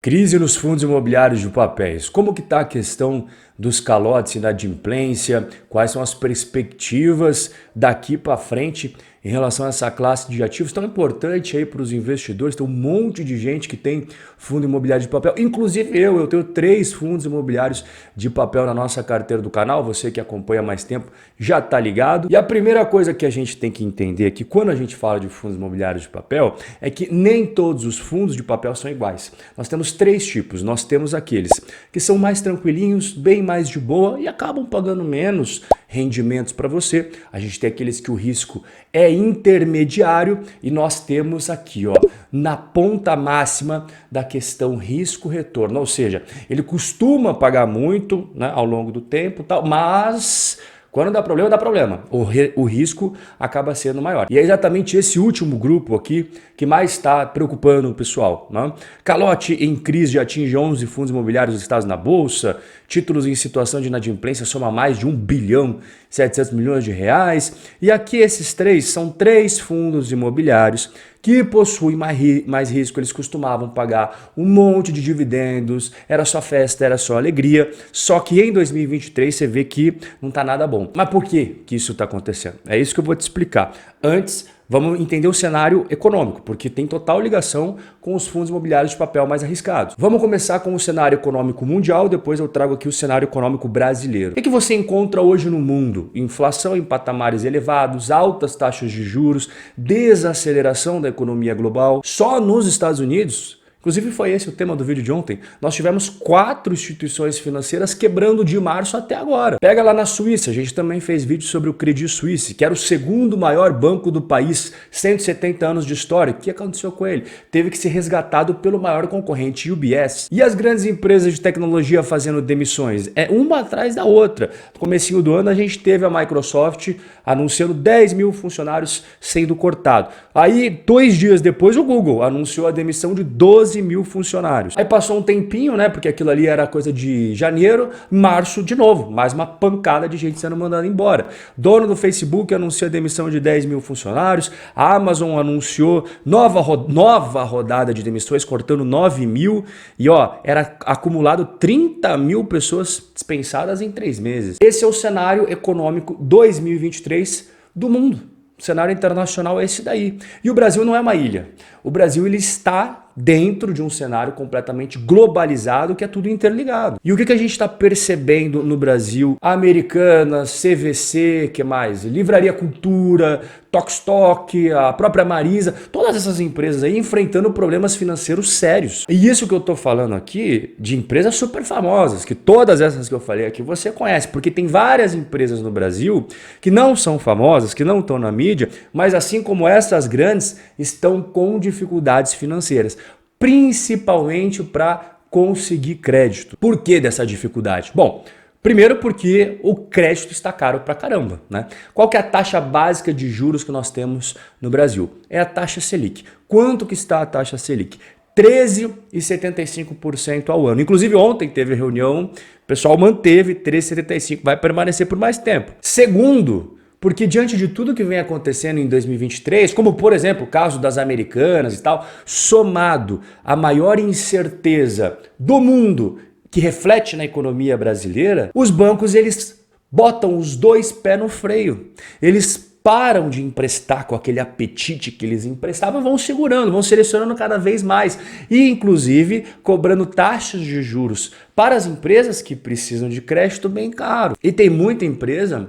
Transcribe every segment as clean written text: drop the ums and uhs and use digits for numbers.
Crise nos fundos imobiliários de papéis. Como que está a questão dos calotes, inadimplência? Quais são as perspectivas daqui para frente em relação a essa classe de ativos tão importante aí para os investidores? Tem um monte de gente que tem fundo imobiliário de papel, inclusive eu tenho 3 fundos imobiliários de papel na nossa carteira do canal. Você que acompanha há mais tempo já está ligado. E a primeira coisa que a gente tem que entender é que quando a gente fala de fundos imobiliários de papel, é que nem todos os fundos de papel são iguais. Nós temos 3 tipos. Nós temos aqueles que são mais tranquilinhos, bem mais de boa e acabam pagando menos rendimentos para você. A gente tem aqueles que o risco é intermediário e nós temos aqui, ó, na ponta máxima da questão risco-retorno, ou seja, ele costuma pagar muito, né, ao longo do tempo, tal, mas quando dá problema, dá problema. O risco acaba sendo maior. E é exatamente esse último grupo aqui que mais está preocupando o pessoal, né? Calote em crise atinge 11 fundos imobiliários listados na Bolsa, títulos em situação de inadimplência soma mais de 1 bilhão e 700 milhões de reais. E aqui esses 3 são 3 fundos imobiliários que possuem mais risco. Eles costumavam pagar um monte de dividendos, era só festa, era só alegria, só que em 2023 você vê que não está nada bom. Mas por que isso está acontecendo? É isso que eu vou te explicar. Antes, vamos entender o cenário econômico, porque tem total ligação com os fundos imobiliários de papel mais arriscados. Vamos começar com o cenário econômico mundial, depois eu trago aqui o cenário econômico brasileiro. O que você encontra hoje no mundo? Inflação em patamares elevados, altas taxas de juros, desaceleração da economia global. Só nos Estados Unidos, inclusive foi esse o tema do vídeo de ontem, nós tivemos 4 instituições financeiras quebrando de março até agora. Pega lá na Suíça, a gente também fez vídeo sobre o Credit Suisse, que era o segundo maior banco do país, 170 anos de história. O que aconteceu com ele? Teve que ser resgatado pelo maior concorrente, UBS. E as grandes empresas de tecnologia fazendo demissões? É uma atrás da outra. No comecinho do ano a gente teve a Microsoft anunciando 10 mil funcionários sendo cortados. Aí, 2 dias depois, o Google anunciou a demissão de 12 mil funcionários. Aí passou um tempinho, né? Porque aquilo ali era coisa de janeiro, março de novo, mais uma pancada de gente sendo mandada embora. Dono do Facebook anunciou a demissão de 10 mil funcionários, a Amazon anunciou nova rodada de demissões, cortando 9 mil, e ó, era acumulado 30 mil pessoas dispensadas em 3 meses. Esse é o cenário econômico 2023 do mundo. O cenário internacional é esse daí. E o Brasil não é uma ilha. O Brasil ele está dentro de um cenário completamente globalizado, que é tudo interligado. E o que a gente está percebendo no Brasil? Americanas, CVC, que mais? Livraria Cultura, Tokstok, a própria Marisa, todas essas empresas aí enfrentando problemas financeiros sérios. E isso que eu estou falando aqui de empresas super famosas, que todas essas que eu falei aqui você conhece, porque tem várias empresas no Brasil que não são famosas, que não estão na mídia, mas assim como essas grandes, estão com dificuldades financeiras, principalmente para conseguir crédito. Por que dessa dificuldade? Bom, primeiro porque o crédito está caro pra caramba, né? Qual que é a taxa básica de juros que nós temos no Brasil? É a taxa Selic. Quanto que está a taxa Selic? 13,75% ao ano. Inclusive ontem teve reunião, o pessoal manteve 13,75%, vai permanecer por mais tempo. Segundo, porque diante de tudo que vem acontecendo em 2023, como por exemplo o caso das Americanas e tal, somado à maior incerteza do mundo que reflete na economia brasileira, os bancos eles botam os 2 pés no freio. Eles param de emprestar com aquele apetite que eles emprestavam, vão segurando, vão selecionando cada vez mais e inclusive cobrando taxas de juros para as empresas que precisam de crédito bem caro. E tem muita empresa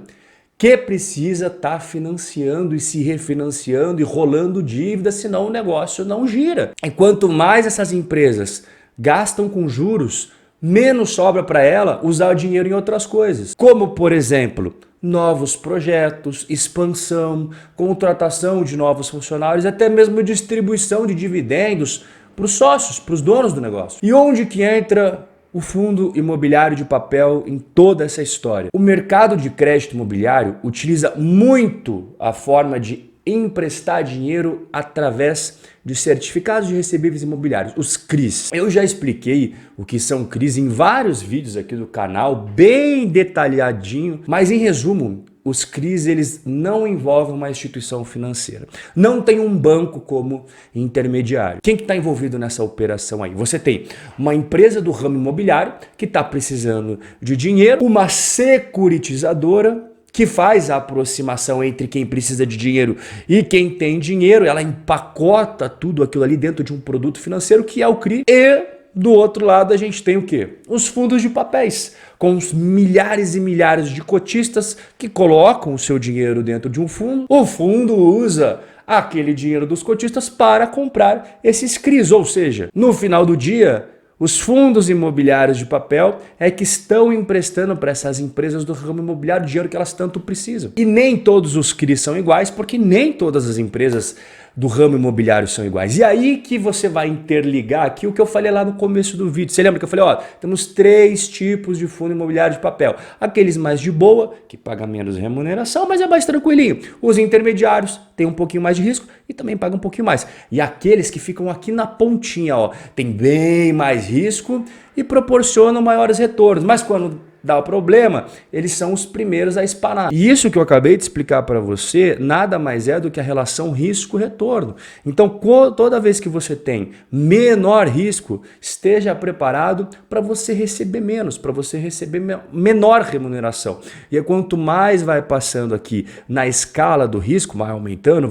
que precisa estar financiando e se refinanciando e rolando dívida, senão o negócio não gira. E quanto mais essas empresas gastam com juros, menos sobra para ela usar o dinheiro em outras coisas. Como, por exemplo, novos projetos, expansão, contratação de novos funcionários, até mesmo distribuição de dividendos para os sócios, para os donos do negócio. E onde que entra o fundo imobiliário de papel em toda essa história? O mercado de crédito imobiliário utiliza muito a forma de emprestar dinheiro através de certificados de recebíveis imobiliários, os CRIs. Eu já expliquei o que são CRIs em vários vídeos aqui do canal, bem detalhadinho, mas em resumo, os CRIs eles não envolvem uma instituição financeira. Não tem um banco como intermediário. Quem que está envolvido nessa operação aí? Você tem uma empresa do ramo imobiliário que está precisando de dinheiro, uma securitizadora que faz a aproximação entre quem precisa de dinheiro e quem tem dinheiro, ela empacota tudo aquilo ali dentro de um produto financeiro que é o CRI. E do outro lado a gente tem o quê? Os fundos de papéis, com os milhares e milhares de cotistas que colocam o seu dinheiro dentro de um fundo. O fundo usa aquele dinheiro dos cotistas para comprar esses CRIs, ou seja, no final do dia, os fundos imobiliários de papel é que estão emprestando para essas empresas do ramo imobiliário o dinheiro que elas tanto precisam. E nem todos os CRIs são iguais, porque nem todas as empresas do ramo imobiliário são iguais. E aí que você vai interligar aqui o que eu falei lá no começo do vídeo. Você lembra que eu falei, ó, temos 3 tipos de fundo imobiliário de papel. Aqueles mais de boa, que pagam menos remuneração, mas é mais tranquilinho. Os intermediários têm um pouquinho mais de risco e também pagam um pouquinho mais. E aqueles que ficam aqui na pontinha, ó, tem bem mais risco e proporcionam maiores retornos. Mas quando dá o problema, eles são os primeiros a espanar. E isso que eu acabei de explicar para você, nada mais é do que a relação risco-retorno. Então, toda vez que você tem menor risco, esteja preparado para você receber menos, para você receber menor remuneração. E aí, quanto mais vai passando aqui na escala do risco, vai aumentando,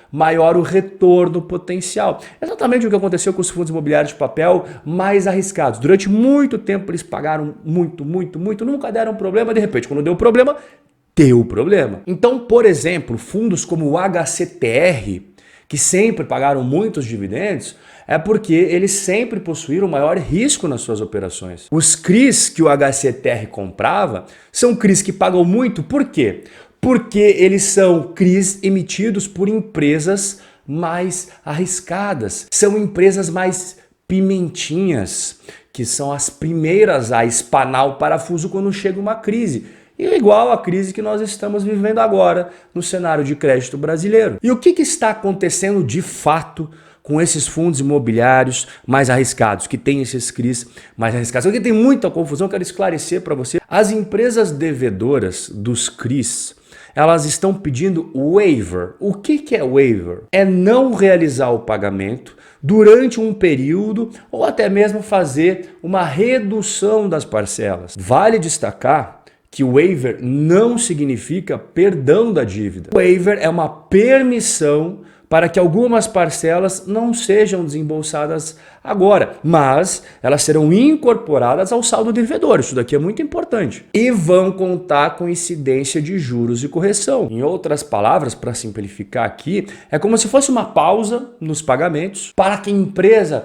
maior o retorno potencial. Exatamente o que aconteceu com os fundos imobiliários de papel mais arriscados. Durante muito tempo eles pagaram muito, nunca deram problema, de repente quando deu problema, deu problema. Então, por exemplo, fundos como o HCTR, que sempre pagaram muitos dividendos, é porque eles sempre possuíram maior risco nas suas operações. Os CRIs que o HCTR comprava são CRIs que pagam muito, por quê? Porque eles são CRIs emitidos por empresas mais arriscadas. São empresas mais pimentinhas, que são as primeiras a espanar o parafuso quando chega uma crise. E igual a crise que nós estamos vivendo agora no cenário de crédito brasileiro. E o que está acontecendo de fato com esses fundos imobiliários mais arriscados, que tem esses CRIs mais arriscados? Aqui tem muita confusão, eu quero esclarecer para você. As empresas devedoras dos CRIs, elas estão pedindo waiver. O que é waiver? É não realizar o pagamento durante um período ou até mesmo fazer uma redução das parcelas. Vale destacar que waiver não significa perdão da dívida. Waiver é uma permissão para que algumas parcelas não sejam desembolsadas agora, mas elas serão incorporadas ao saldo devedor. Isso daqui é muito importante. E vão contar com incidência de juros e correção. Em outras palavras, para simplificar aqui, é como se fosse uma pausa nos pagamentos para que a empresa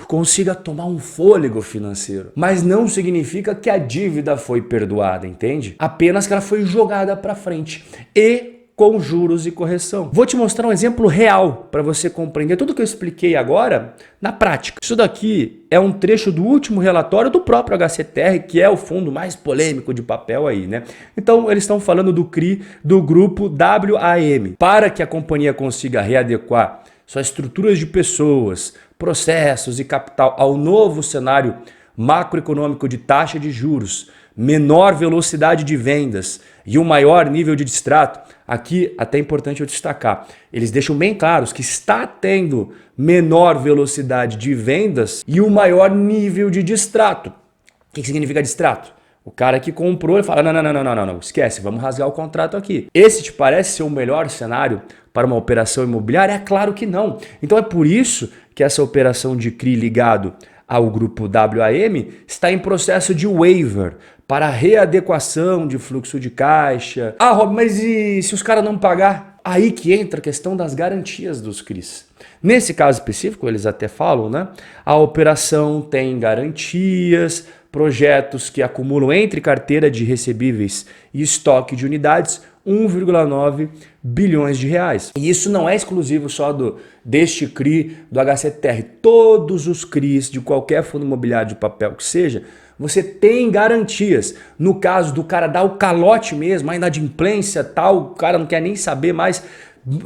consiga tomar um fôlego financeiro. Mas não significa que a dívida foi perdoada, entende? Apenas que ela foi jogada para frente. E com juros e correção. Vou te mostrar um exemplo real para você compreender tudo que eu expliquei agora na prática. Isso daqui é um trecho do último relatório do próprio HCTR, que é o fundo mais polêmico de papel aí, né? Então, eles estão falando do CRI do grupo WAM. Para que a companhia consiga readequar suas estruturas de pessoas, processos e capital ao novo cenário macroeconômico de taxa de juros, menor velocidade de vendas e um maior nível de distrato, aqui até é importante eu destacar, eles deixam bem claros que está tendo menor velocidade de vendas e um maior nível de distrato. O que significa distrato? O cara que comprou, ele fala, não, esquece, vamos rasgar o contrato aqui. Esse te parece ser o melhor cenário para uma operação imobiliária? É claro que não. Então é por isso que essa operação de CRI ligado ao grupo WAM está em processo de waiver para readequação de fluxo de caixa. Ah, Rob, mas e se os caras não pagar? Aí que entra a questão das garantias dos CRIs. Nesse caso específico, eles até falam, né? A operação tem garantias, projetos que acumulam entre carteira de recebíveis e estoque de unidades 1,9 bilhões de reais. E isso não é exclusivo só deste CRI do HCTR. Todos os CRIs de qualquer fundo imobiliário de papel que seja, você tem garantias. No caso do cara dar o calote mesmo, a inadimplência tal, o cara não quer nem saber mais,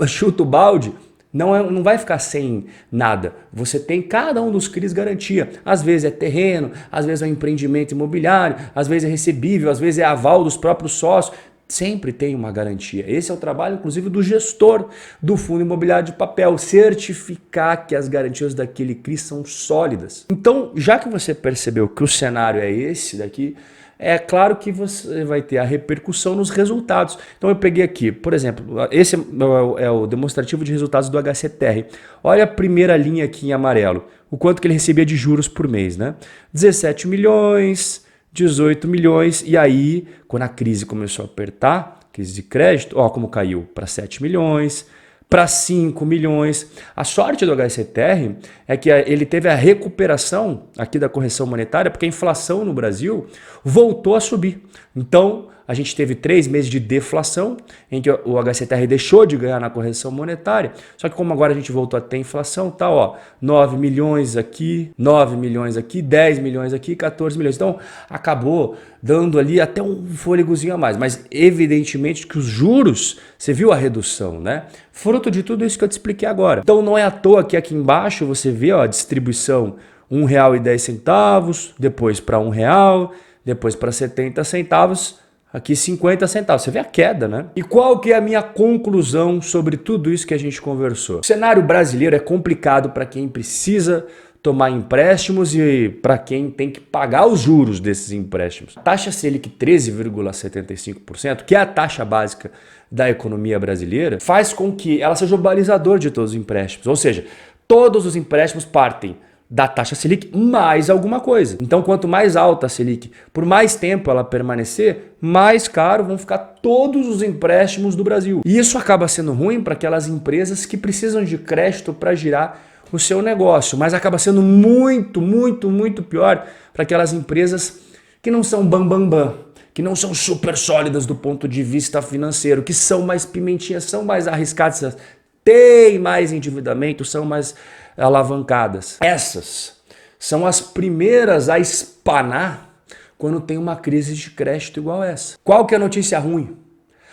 chuta o balde, Não vai ficar sem nada. Você tem cada um dos CRIs garantia. Às vezes é terreno, às vezes é um empreendimento imobiliário, às vezes é recebível, às vezes é aval dos próprios sócios. Sempre tem uma garantia. Esse é o trabalho, inclusive, do gestor do fundo imobiliário de papel, certificar que as garantias daquele CRI são sólidas. Então, já que você percebeu que o cenário é esse daqui, é claro que você vai ter a repercussão nos resultados. Então eu peguei aqui, por exemplo, esse é o demonstrativo de resultados do HCTR. Olha a primeira linha aqui em amarelo, o quanto que ele recebia de juros por mês, né? 17 milhões, 18 milhões, e aí, quando a crise começou a apertar, crise de crédito, ó como caiu para 7 milhões, para 5 milhões. A sorte do HCTR é que ele teve a recuperação aqui da correção monetária, porque a inflação no Brasil voltou a subir. Então, a gente teve 3 meses de deflação, em que o HCTR deixou de ganhar na correção monetária. Só que como agora a gente voltou a ter inflação, tá, ó, 9 milhões aqui, 9 milhões aqui, 10 milhões aqui, 14 milhões. Então, acabou dando ali até um fôlegozinho a mais. Mas, evidentemente, que os juros, você viu a redução, né? Fruto de tudo isso que eu te expliquei agora. Então, não é à toa que aqui embaixo você vê, ó, a distribuição R$1,10, depois para R$1, depois para 70 centavos, aqui 50 centavos. Você vê a queda, né? E qual que é a minha conclusão sobre tudo isso que a gente conversou? O cenário brasileiro é complicado para quem precisa tomar empréstimos e para quem tem que pagar os juros desses empréstimos. A taxa Selic 13,75%, que é a taxa básica da economia brasileira, faz com que ela seja o balizador de todos os empréstimos. Ou seja, todos os empréstimos partem da taxa Selic mais alguma coisa. Então, quanto mais alta a Selic, por mais tempo ela permanecer, mais caro vão ficar todos os empréstimos do Brasil. E isso acaba sendo ruim para aquelas empresas que precisam de crédito para girar o seu negócio, mas acaba sendo muito, muito, muito pior para aquelas empresas que não são bam, que não são super sólidas do ponto de vista financeiro, que são mais pimentinhas, são mais arriscadas, têm mais endividamento, são mais alavancadas. Essas são as primeiras a espanar quando tem uma crise de crédito igual essa. Qual que é a notícia ruim?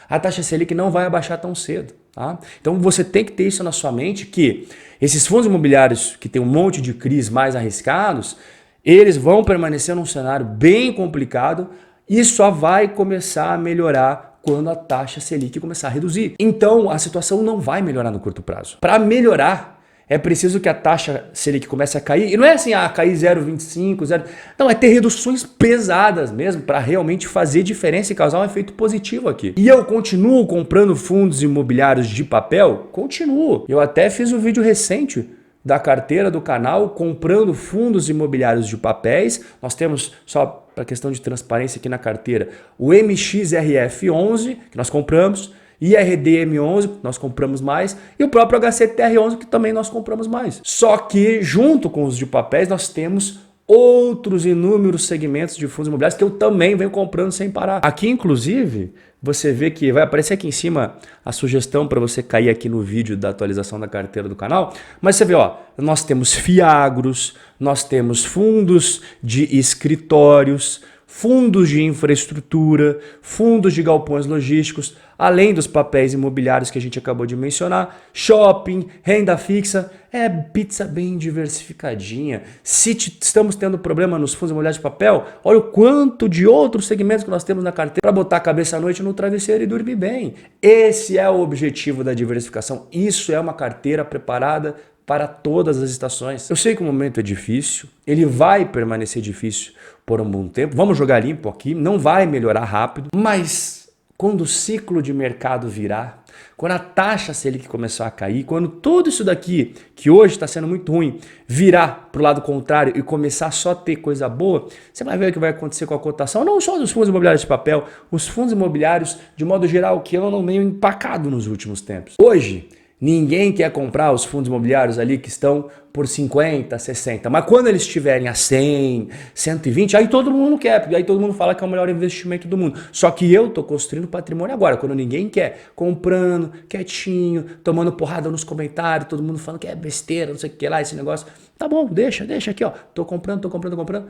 A taxa Selic não vai abaixar tão cedo. Tá? Então você tem que ter isso na sua mente, que esses fundos imobiliários que tem um monte de CRIs mais arriscados, eles vão permanecer num cenário bem complicado e só vai começar a melhorar quando a taxa Selic começar a reduzir. Então a situação não vai melhorar no curto prazo. Para melhorar, é preciso que a taxa Selic comece a cair. E não é assim, cair 0,25, 0... Não, é ter reduções pesadas mesmo para realmente fazer diferença e causar um efeito positivo aqui. E eu continuo comprando fundos imobiliários de papel? Continuo. Eu até fiz um vídeo recente da carteira do canal comprando fundos imobiliários de papéis. Nós temos, só para questão de transparência aqui na carteira, o MXRF11, que nós compramos, IRDM11, que nós compramos mais, e o próprio HCTR11, que também nós compramos mais. Só que, junto com os de papéis, nós temos outros inúmeros segmentos de fundos imobiliários que eu também venho comprando sem parar. Aqui, inclusive, você vê que vai aparecer aqui em cima a sugestão para você cair aqui no vídeo da atualização da carteira do canal, mas você vê, ó, nós temos fiagros, nós temos fundos de escritórios, fundos de infraestrutura, fundos de galpões logísticos, além dos papéis imobiliários que a gente acabou de mencionar, shopping, renda fixa, é pizza bem diversificadinha. Se estamos tendo problema nos fundos imobiliários de papel, olha o quanto de outros segmentos que nós temos na carteira para botar a cabeça à noite no travesseiro e dormir bem. Esse é o objetivo da diversificação. Isso é uma carteira preparada para todas as estações. Eu sei que o momento é difícil, ele vai permanecer difícil por um bom tempo, vamos jogar limpo aqui, não vai melhorar rápido, mas quando o ciclo de mercado virar, quando a taxa Selic começar a cair, quando tudo isso daqui, que hoje está sendo muito ruim, virar para o lado contrário e começar só a ter coisa boa, você vai ver o que vai acontecer com a cotação, não só dos fundos imobiliários de papel, os fundos imobiliários de modo geral, que andam meio empacado nos últimos tempos. Hoje, ninguém quer comprar os fundos imobiliários ali que estão por 50, 60. Mas quando eles estiverem a 100, 120, aí todo mundo quer. Porque aí todo mundo fala que é o melhor investimento do mundo. Só que eu tô construindo patrimônio agora, quando ninguém quer. Comprando, quietinho, tomando porrada nos comentários, todo mundo falando que é besteira, não sei o que lá, esse negócio. Tá bom, deixa aqui, ó. Tô comprando.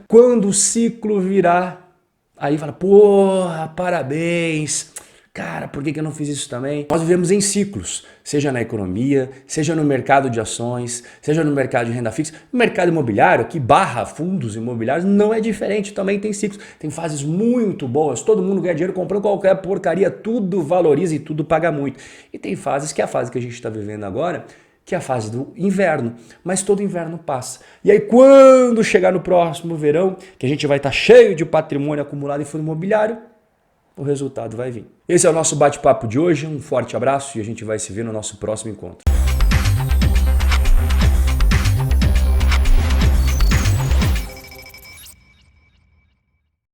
Quando o ciclo virar, aí fala, porra, parabéns. Cara, por que eu não fiz isso também? Nós vivemos em ciclos, seja na economia, seja no mercado de ações, seja no mercado de renda fixa. No mercado imobiliário, que barra fundos imobiliários, não é diferente, também tem ciclos. Tem fases muito boas, todo mundo ganha dinheiro comprando qualquer porcaria, tudo valoriza e tudo paga muito. E tem fases, que é a fase que a gente está vivendo agora, que é a fase do inverno, mas todo inverno passa. E aí quando chegar no próximo verão, que a gente vai estar cheio de patrimônio acumulado em fundo imobiliário, o resultado vai vir. Esse é o nosso bate-papo de hoje, um forte abraço e a gente vai se ver no nosso próximo encontro.